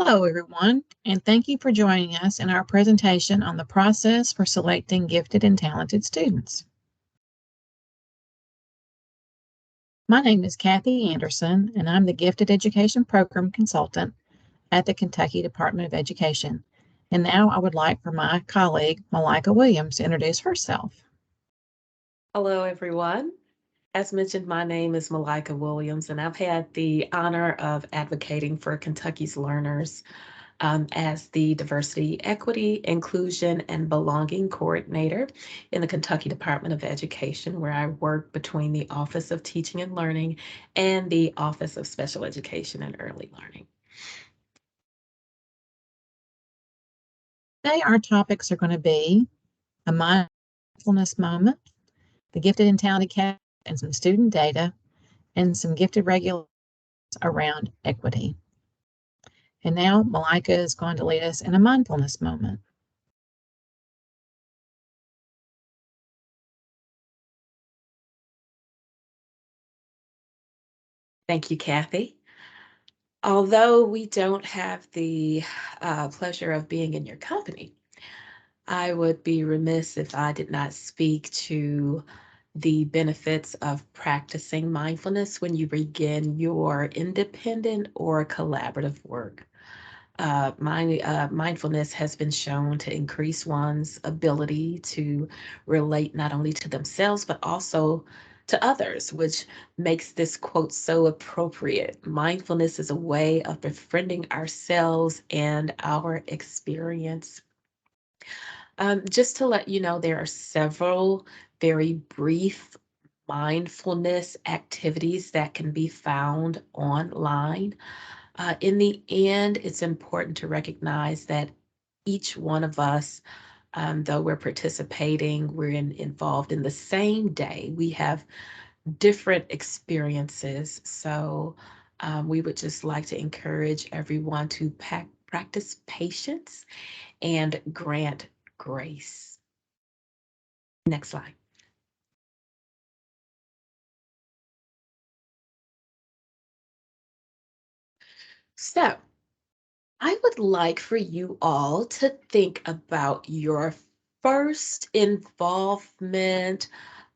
Hello, everyone, and thank you for joining us in our presentation on the process for selecting gifted and talented students. My name is Kathy Anderson, and I'm the Gifted Education Program Consultant at the Kentucky Department of Education. And now I would like for my colleague, Malika Williams, to introduce herself. Hello, everyone. As mentioned, my name is Malika Williams, and I've had the honor of advocating for Kentucky's learners as the Diversity, Equity, Inclusion, and Belonging Coordinator in the Kentucky Department of Education, where I work between the Office of Teaching and Learning and the Office of Special Education and Early Learning. Today, our topics are going to be a mindfulness moment, the gifted and talented cat, and some student data, and some gifted regulations around equity. And now Malika is going to lead us in a mindfulness moment. Thank you, Kathy. Although we don't have the pleasure of being in your company, I would be remiss if I did not speak to the benefits of practicing mindfulness when you begin your independent or collaborative work. Mindfulness has been shown to increase one's ability to relate not only to themselves, but also to others, which makes this quote so appropriate. Mindfulness is a way of befriending ourselves and our experience. Just to let you know, there are several very brief mindfulness activities that can be found online. In the end, it's important to recognize that each one of us, though we're participating, involved in the same day. We have different experiences. So we would just like to encourage everyone to practice patience and grant grace. Next slide. So I would like for you all to think about your first involvement,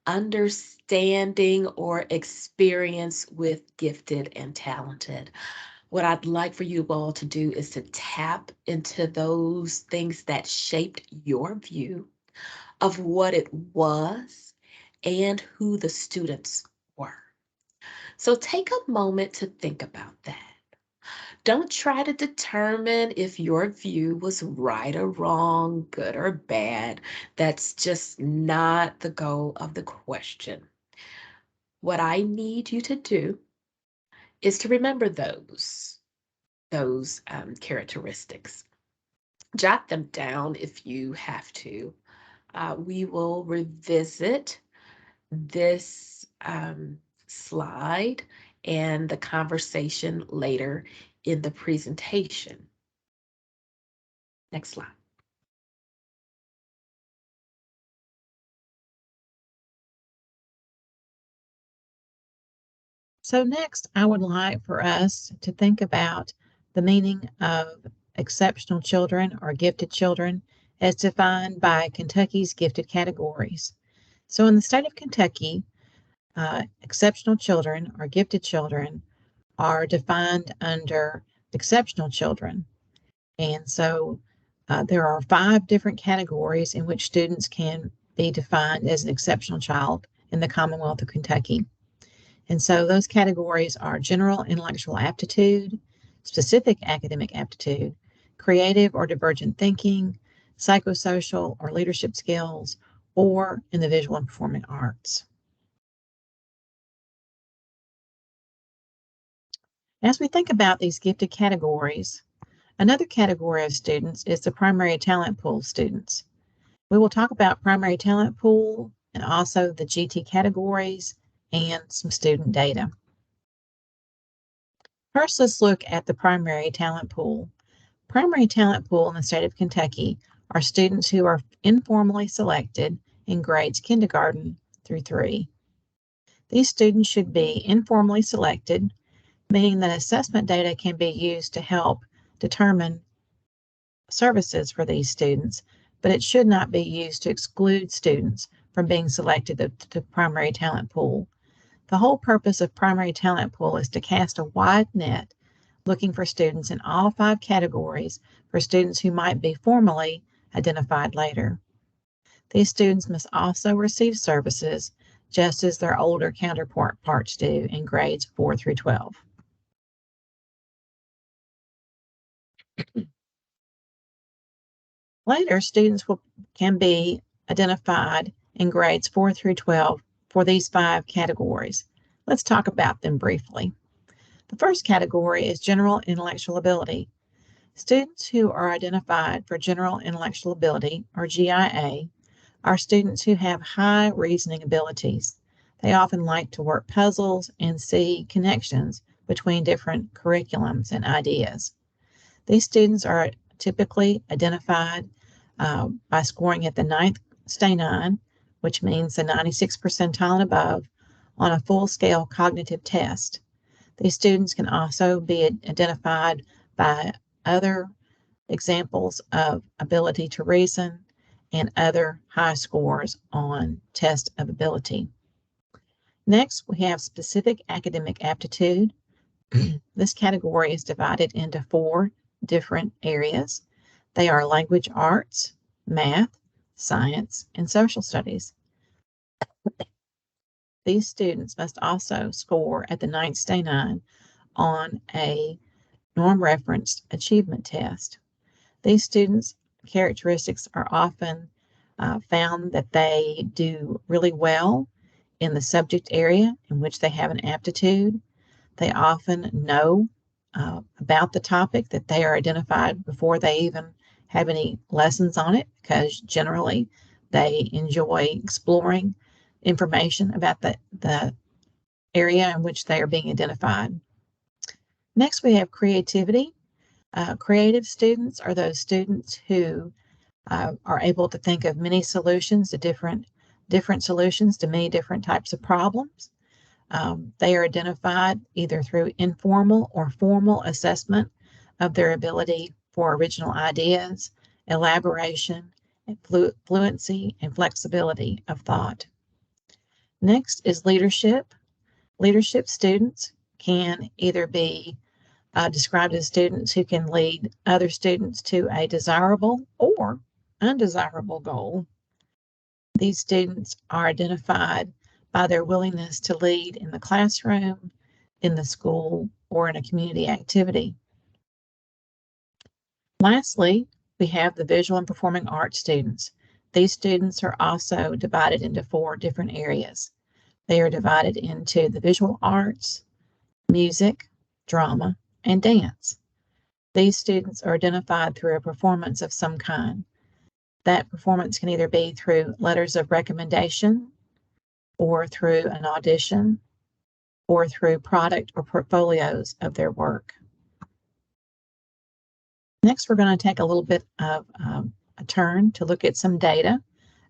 understanding, or experience with gifted and talented. What I'd like for you all to do is to tap into those things that shaped your view of what it was and who the students were. So take a moment to think about that. Don't try to determine if your view was right or wrong, good or bad. That's just not the goal of the question. What I need you to do is to remember those characteristics. Jot them down if you have to. We will revisit this slide and the conversation later in the presentation. Next slide. So next, I would like for us to think about the meaning of exceptional children or gifted children as defined by Kentucky's gifted categories. So in the state of Kentucky, exceptional children or gifted children are defined under exceptional children. And so there are 5 different categories in which students can be defined as an exceptional child in the Commonwealth of Kentucky. And so those categories are general intellectual aptitude, specific academic aptitude, creative or divergent thinking, psychosocial or leadership skills, or in the visual and performing arts. As we think about these gifted categories, another category of students is the primary talent pool students. We will talk about primary talent pool and also the GT categories and some student data. First, let's look at the primary talent pool. Primary talent pool in the state of Kentucky are students who are informally selected in grades kindergarten through 3. These students should be informally selected, meaning that assessment data can be used to help determine services for these students, but it should not be used to exclude students from being selected to the primary talent pool. The whole purpose of primary talent pool is to cast a wide net looking for students in all 5 categories for students who might be formally identified later. These students must also receive services just as their older counterparts do in grades 4 through 12. Later, students can be identified in grades 4 through 12 for these 5 categories. Let's talk about them briefly. The first category is general intellectual ability. Students who are identified for general intellectual ability, or GIA, are students who have high reasoning abilities. They often like to work puzzles and see connections between different curriculums and ideas. These students are typically identified by scoring at the 9th STAY-9, which means the 96th percentile and above, on a full-scale cognitive test. These students can also be identified by other examples of ability to reason and other high scores on test of ability. Next, we have specific academic aptitude. This category is divided into 4 different areas. They are language arts, math, science, and social studies. These students must also score at the 9th STAY-9 on a norm-referenced achievement test. These students' characteristics are often found that they do really well in the subject area in which they have an aptitude. They often know about the topic that they are identified before they even have any lessons on it, because generally they enjoy exploring information about the area in which they are being identified. Next, we have creativity. Creative students are those students who are able to think of many solutions to different solutions to many different types of problems. They are identified either through informal or formal assessment of their ability for original ideas, elaboration, and fluency and flexibility of thought. Next is leadership. Leadership students can either be described as students who can lead other students to a desirable or undesirable goal. These students are identified by their willingness to lead in the classroom, in the school, or in a community activity. Lastly, we have the visual and performing arts students. These students are also divided into 4 different areas. They are divided into the visual arts, music, drama, and dance. These students are identified through a performance of some kind. That performance can either be through letters of recommendation, or through an audition, or through product or portfolios of their work. Next, we're going to take a little bit of a turn to look at some data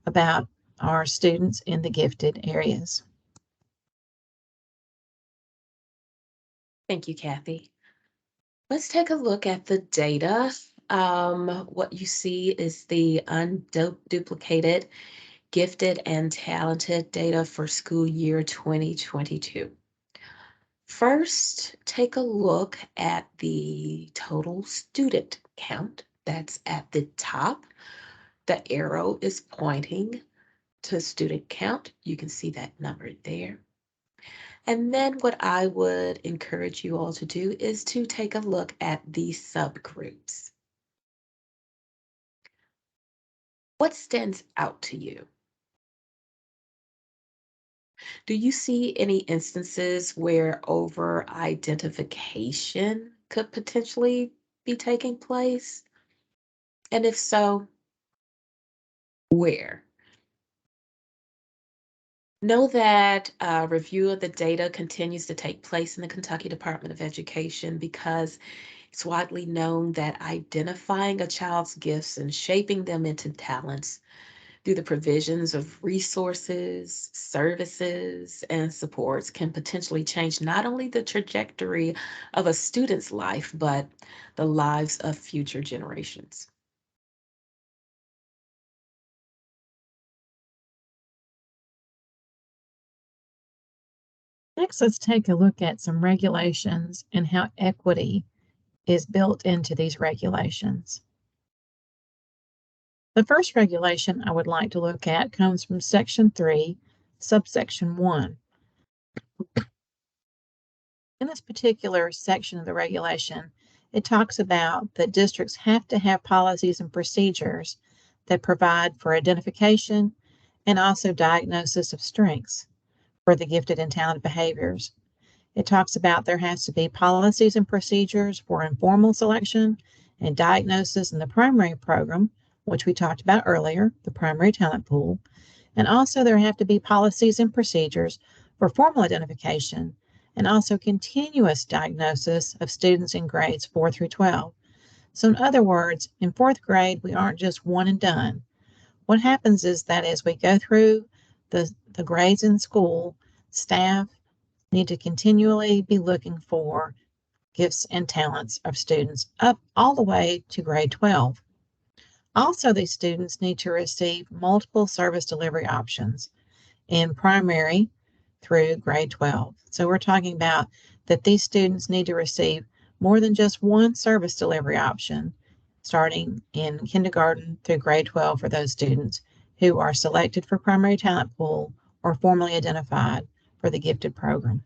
about our students in the gifted areas. Thank you, Kathy. Let's take a look at the data. What you see is the unduplicated, gifted, and talented data for school year 2022. First, take a look at the total student count. That's at the top. The arrow is pointing to student count. You can see that number there. And then what I would encourage you all to do is to take a look at the subgroups. What stands out to you? Do you see any instances where over identification could potentially be taking place? And if so, where? Know that a review of the data continues to take place in the Kentucky Department of Education, because it's widely known that identifying a child's gifts and shaping them into talents through the provisions of resources, services, and supports can potentially change not only the trajectory of a student's life, but the lives of future generations. Next, let's take a look at some regulations and how equity is built into these regulations. The first regulation I would like to look at comes from Section 3, subsection 1. In this particular section of the regulation, it talks about that districts have to have policies and procedures that provide for identification and also diagnosis of strengths for the gifted and talented behaviors. It talks about there has to be policies and procedures for informal selection and diagnosis in the primary program, which we talked about earlier, the primary talent pool. And also there have to be policies and procedures for formal identification and also continuous diagnosis of students in grades 4 through 12. So in other words, in fourth grade, we aren't just one and done. What happens is that as we go through the grades in school, staff need to continually be looking for gifts and talents of students up all the way to grade 12. Also, these students need to receive multiple service delivery options in primary through grade 12. So we're talking about that these students need to receive more than just one service delivery option starting in kindergarten through grade 12 for those students who are selected for primary talent pool or formally identified for the gifted program.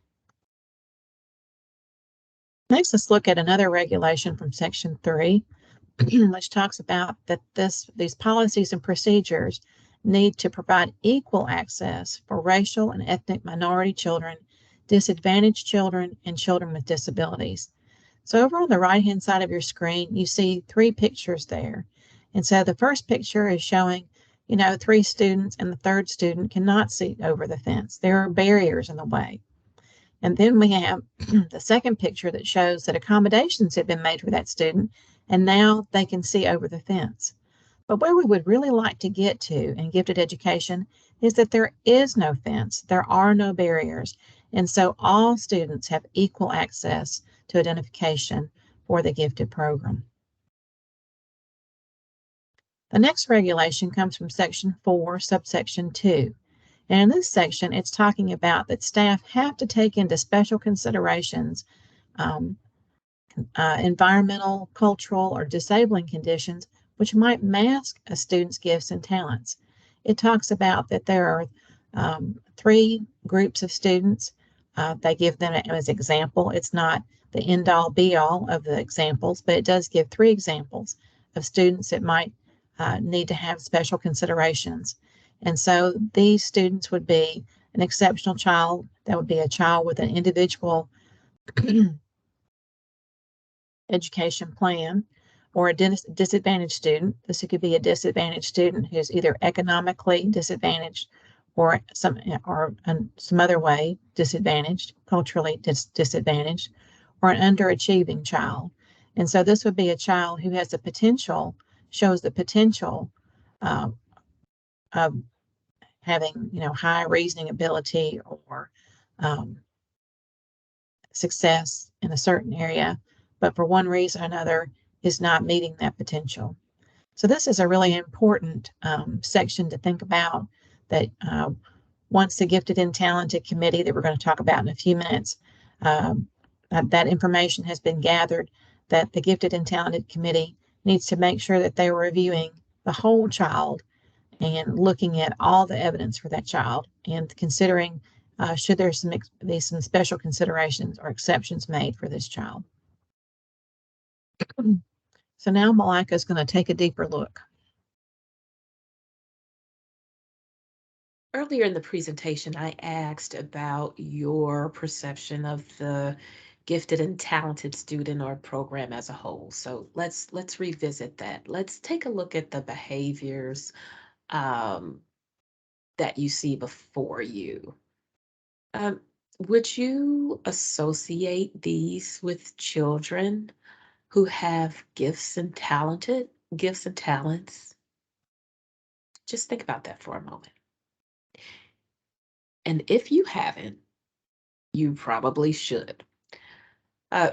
Next, let's look at another regulation from Section 3, which talks about that these policies and procedures need to provide equal access for racial and ethnic minority children, disadvantaged children, and children with disabilities. So over on the right-hand side of your screen, you see three pictures there. And so the first picture is showing, three students, and the third student cannot see over the fence. There are barriers in the way. And then we have the second picture that shows that accommodations have been made for that student, and now they can see over the fence. But where we would really like to get to in gifted education is that there is no fence, there are no barriers, and so all students have equal access to identification for the gifted program. The next regulation comes from Section 4, subsection 2. And in this section, it's talking about that staff have to take into special considerations environmental, cultural, or disabling conditions which might mask a student's gifts and talents. It talks about that there are three groups of students. They give them as example. It's not the end-all be-all of the examples, but it does give three examples of students that might need to have special considerations. And so these students would be an exceptional child. That would be a child with an individual education plan, or a disadvantaged student. This could be a disadvantaged student who's either economically disadvantaged or some other way disadvantaged, culturally disadvantaged, or an underachieving child. And so this would be a child who has the potential, shows the potential of having, high reasoning ability or success in a certain area, but for one reason or another is not meeting that potential. So this is a really important section to think about, that once the Gifted and Talented Committee that we're going to talk about in a few minutes, that information has been gathered, that the Gifted and Talented Committee needs to make sure that they're reviewing the whole child and looking at all the evidence for that child and considering should there be some special considerations or exceptions made for this child. So now Malika is going to take a deeper look. Earlier in the presentation, I asked about your perception of the gifted and talented student or program as a whole. So let's revisit that. Let's take a look at the behaviors that you see before you. Um, would you associate these with children who have gifts and talents? Just think about that for a moment. And if you haven't, you probably should.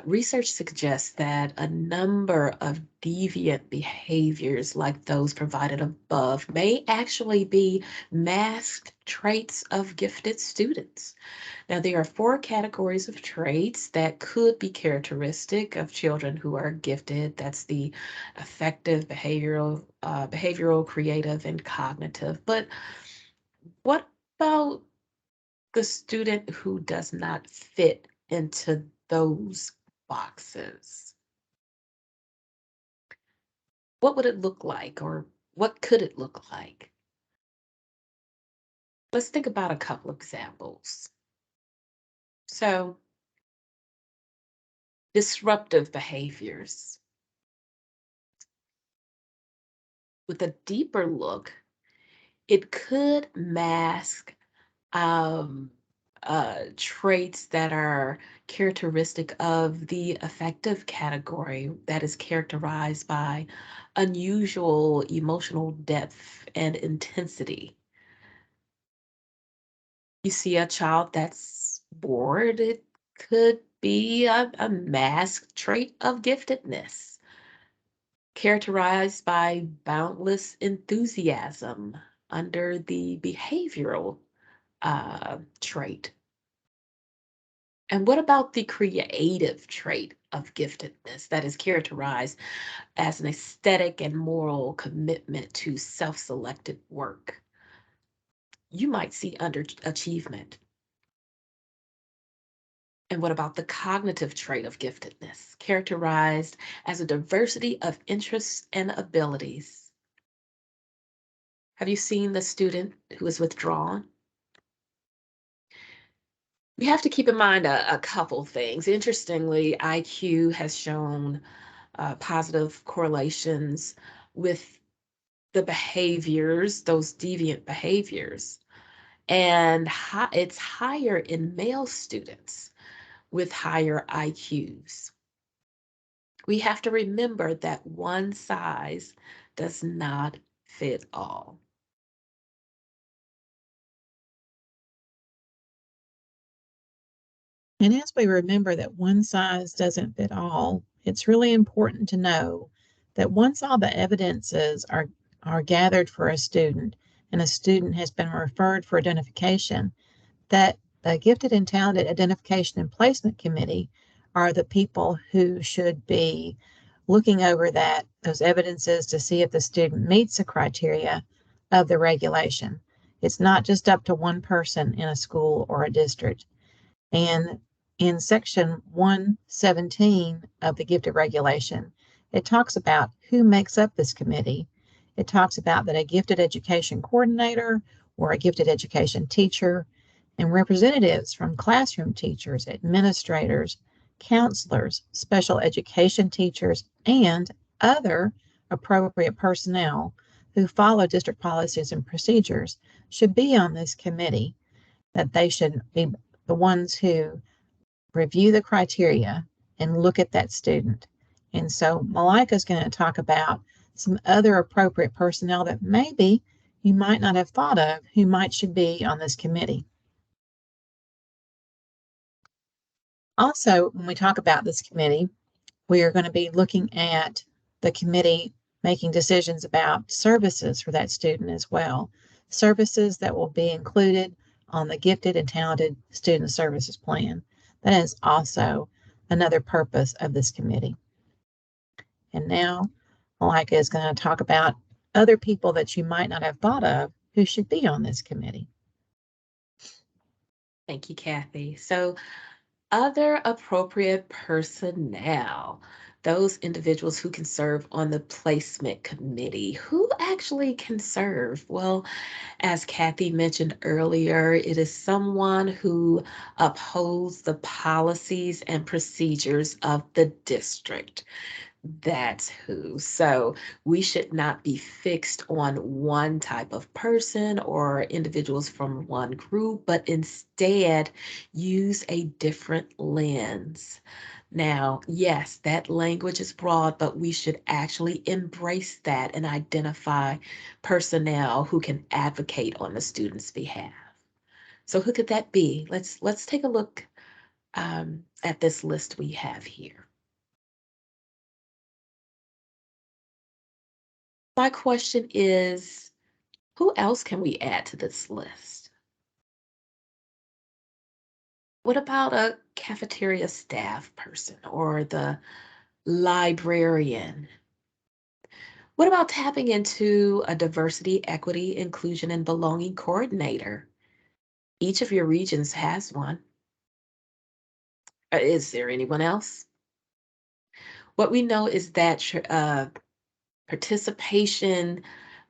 Research suggests that a number of deviant behaviors, like those provided above, may actually be masked traits of gifted students. Now, there are four categories of traits that could be characteristic of children who are gifted. That's the affective, behavioral, creative, and cognitive. But what about the student who does not fit into those boxes? What would it look like, or what could it look like? Let's think about a couple of examples. So, disruptive behaviors. With a deeper look, it could mask um, traits that are characteristic of the affective category that is characterized by unusual emotional depth and intensity. You see a child that's bored, it could be a masked trait of giftedness, characterized by boundless enthusiasm under the behavioral trait. And what about the creative trait of giftedness that is characterized as an aesthetic and moral commitment to self selected work? You might see underachievement. And what about the cognitive trait of giftedness, characterized as a diversity of interests and abilities? Have you seen the student who is withdrawn? We have to keep in mind a couple things. Interestingly, IQ has shown positive correlations with the behaviors, those deviant behaviors. And it's higher in male students with higher IQs. We have to remember that one size does not fit all. And as we remember that one size doesn't fit all, it's really important to know that once all the evidences are gathered for a student and a student has been referred for identification, that the Gifted and Talented Identification and Placement Committee are the people who should be looking over those evidences to see if the student meets the criteria of the regulation. It's not just up to one person in a school or a district. And in section 117 of the gifted regulation, it talks about who makes up this committee. It talks about that a gifted education coordinator or a gifted education teacher and representatives from classroom teachers, administrators, counselors, special education teachers, and other appropriate personnel who follow district policies and procedures should be on this committee, that they should be the ones who review the criteria and look at that student. And so Malika is going to talk about some other appropriate personnel that maybe you might not have thought of who should be on this committee. Also, when we talk about this committee, we are going to be looking at the committee making decisions about services for that student as well. Services that will be included on the Gifted and Talented Student Services Plan. That is also another purpose of this committee. And now, Malika is going to talk about other people that you might not have thought of who should be on this committee. Thank you, Kathy. So, other appropriate personnel, those individuals who can serve on the placement committee. Who actually can serve? Well, as Kathy mentioned earlier, it is someone who upholds the policies and procedures of the district. That's who. So we should not be fixed on one type of person or individuals from one group, but instead use a different lens. Now, yes, that language is broad, but we should actually embrace that and identify personnel who can advocate on the student's behalf. So who could that be? Let's take a look at this list we have here. My question is, who else can we add to this list? What about a cafeteria staff person or the librarian? What about tapping into a diversity, equity, inclusion, and belonging coordinator? Each of your regions has one. Is there anyone else? What we know is that participation,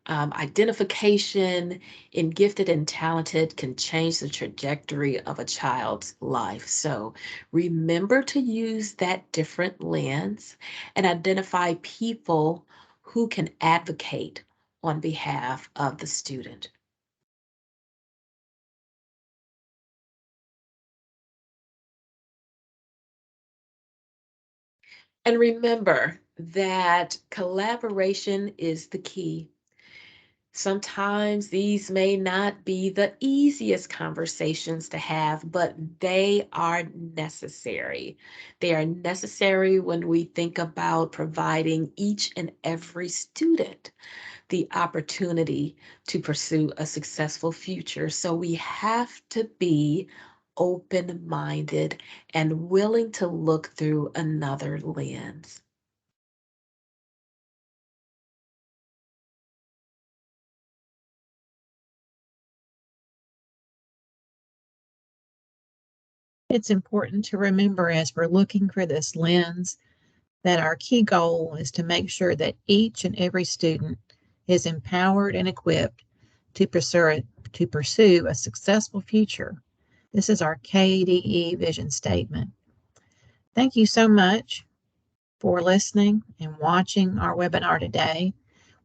identification in gifted and talented can change the trajectory of a child's life. So remember to use that different lens and identify people who can advocate on behalf of the student. And remember that collaboration is the key. Sometimes these may not be the easiest conversations to have, but they are necessary. They are necessary when we think about providing each and every student the opportunity to pursue a successful future. So we have to be open-minded and willing to look through another lens. It's important to remember as we're looking for this lens that our key goal is to make sure that each and every student is empowered and equipped to pursue a successful future. This is our KDE vision statement. Thank you so much for listening and watching our webinar today.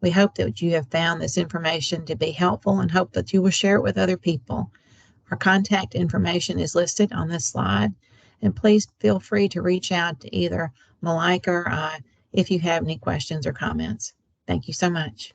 We hope that you have found this information to be helpful and hope that you will share it with other people. Our contact information is listed on this slide, and please feel free to reach out to either Malika or I if you have any questions or comments. Thank you so much.